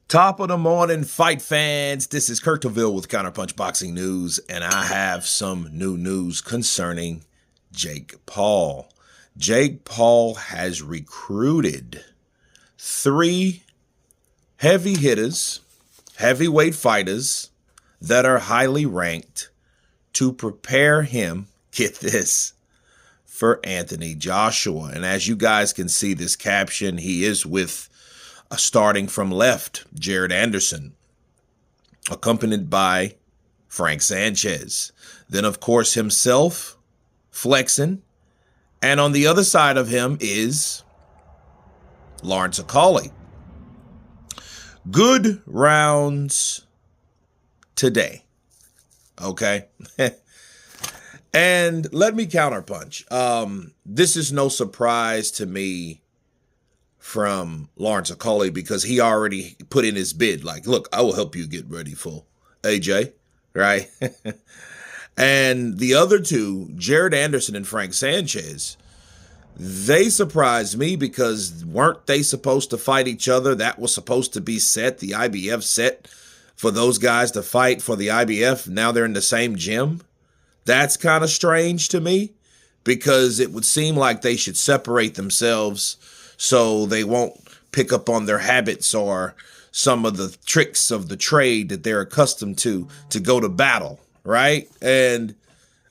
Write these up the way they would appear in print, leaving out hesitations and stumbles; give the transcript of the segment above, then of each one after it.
Top of the morning, fight fans. This is Kurt DeVille with Counterpunch Boxing News, and I have some new news concerning Jake Paul. Jake Paul has recruited 3 heavy hitters, heavyweight fighters that are highly ranked to prepare him, get this, for Anthony Joshua. And as you guys can see this caption, he is with starting from left, Jared Anderson, accompanied by Frank Sanchez. Then, of course, himself flexing. And on the other side of him is Lawrence Okolie. Good rounds today. Okay. And let me counterpunch. This is no surprise to me from Lawrence Okolie because he already put in his bid. Like, look, I will help you get ready for AJ, right? And the other two, Jared Anderson and Frank Sanchez, they surprised me because weren't they supposed to fight each other? That was supposed to be set, the IBF set for those guys to fight for the IBF. Now they're in the same gym. That's kind of strange to me because it would seem like they should separate themselves so they won't pick up on their habits or some of the tricks of the trade that they're accustomed to go to battle, right? And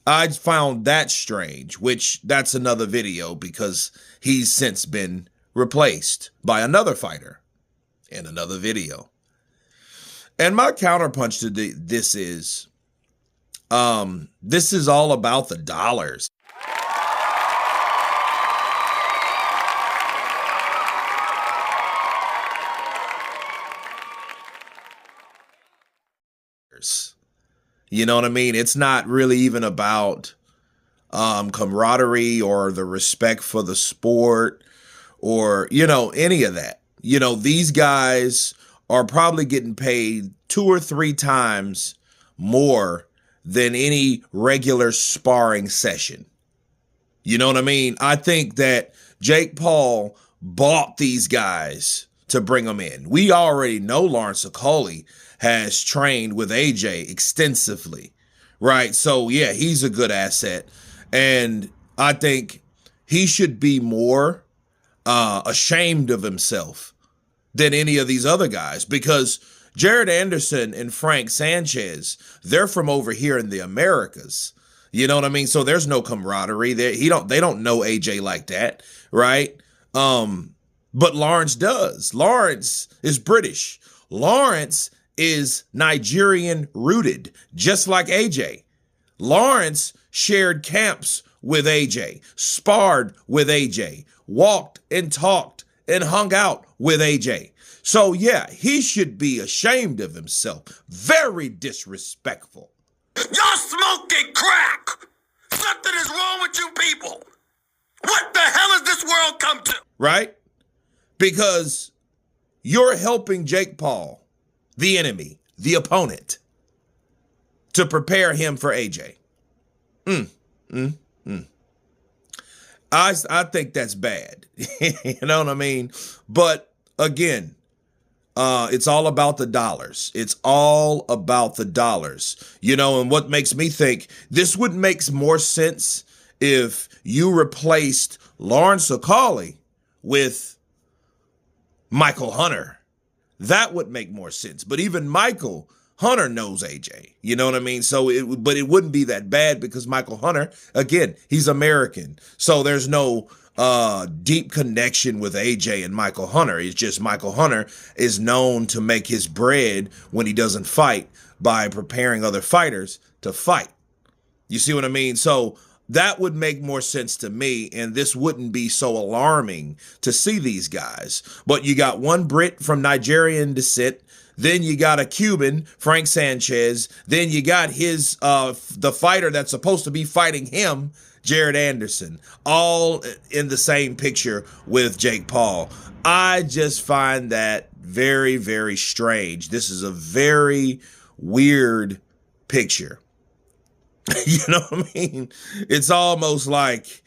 I found that strange, which that's another video because he's since been replaced by another fighter in another video. And my counterpunch to this is all about the dollars. You know what I mean? It's not really even about camaraderie or the respect for the sport or, any of that. These guys are probably getting paid 2 or 3 times more than any regular sparring session. You know what I mean? I think that Jake Paul bought these guys to bring them in. We already know Lawrence Okolie has trained with AJ extensively, right? So, yeah, he's a good asset. And I think he should be more ashamed of himself than any of these other guys because Jared Anderson and Frank Sanchez, they're from over here in the Americas. You know what I mean? So there's no camaraderie there. They don't know AJ like that, right? But Lawrence does. Lawrence is British. Lawrence is Nigerian rooted, just like AJ. Lawrence shared camps with AJ, sparred with AJ, walked and talked and hung out with AJ. So yeah, he should be ashamed of himself. Very disrespectful. Y'all smoking crack! Something is wrong with you people! What the hell has this world come to? Right? Because you're helping Jake Paul, the enemy, the opponent, to prepare him for AJ. I think that's bad. You know what I mean? But again, it's all about the dollars. It's all about the dollars. And what makes me think this would make more sense if you replaced Lawrence Okolie with Michael Hunter. That would make more sense. But even Michael Hunter knows AJ. You know what I mean? So but it wouldn't be that bad because Michael Hunter, again, he's American. So there's no deep connection with AJ and Michael Hunter. It's just Michael Hunter is known to make his bread when he doesn't fight by preparing other fighters to fight. You see what I mean? So that would make more sense to me, and this wouldn't be so alarming to see these guys. But you got one Brit from Nigerian descent, then you got a Cuban, Frank Sanchez, then you got his the fighter that's supposed to be fighting him, Jared Anderson, all in the same picture with Jake Paul. I just find that very, very strange. This is a very weird picture. You know what I mean? It's almost like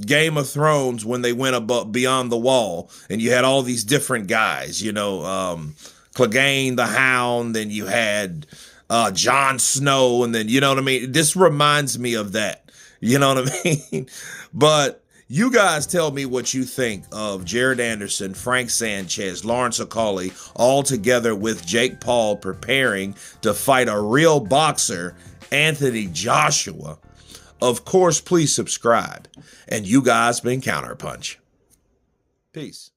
Game of Thrones when they went above beyond the wall, and you had all these different guys, Clegane the Hound, then you had Jon Snow, and then you know what I mean. This reminds me of that, you know what I mean. But you guys tell me what you think of Jared Anderson, Frank Sanchez, Lawrence Okolie, all together with Jake Paul preparing to fight a real boxer, Anthony Joshua. Of course, please subscribe. And you guys been Counterpunch. Peace.